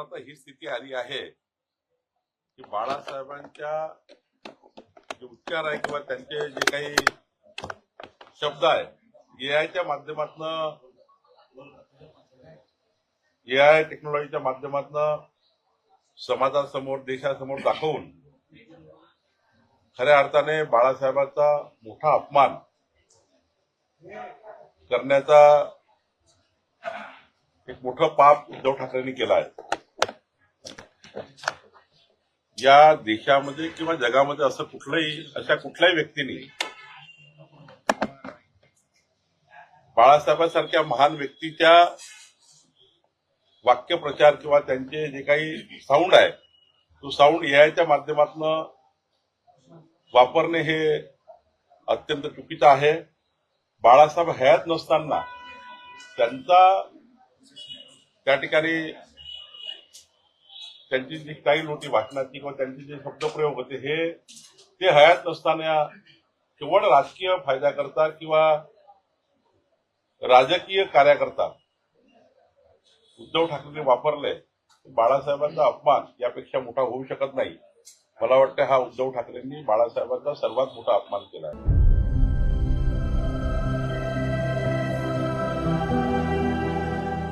आता ही स्थिती आली आहे की बाळासाहेबांच्या जे उच्चार आहे किंवा त्यांचे जे काही शब्द आहे एआयच्या माध्यमातून एआय टेक्नॉलॉजीच्या माध्यमातून समाजासमोर देशासमोर दाखवून खऱ्या अर्थाने बाळासाहेबांचा मोठा अपमान करण्याचा एक मोठं पाप उद्धव ठाकरेंनी केलं आहे। या देशामध्ये किंवा जगामध्ये असं अशा कुठल्याही व्यक्तीने बाळासाहेबांसारख्या महान व्यक्तीच्या वाक्यप्रचार किंवा त्यांचे जे काही साऊंड आहे तो साऊंड एआयच्या माध्यमातून वापरणे हे अत्यंत चुकीचं आहे। बाळासाहेब हयात नसताना त्यांचा त्या ठिकाणी त्यांची जी स्टाईल होती भाषणाची किंवा त्यांचे जे शब्दप्रयोग होते ते हयात नसताना केवळ राजकीय फायदा करता किंवा राजकीय कार्याकरता उद्धव ठाकरेंनी वापरले। बाळासाहेबांचा अपमान यापेक्षा मोठा होऊ शकत नाही। मला वाटतं हा उद्धव ठाकरेंनी बाळासाहेबांचा सर्वात मोठा अपमान केला आहे।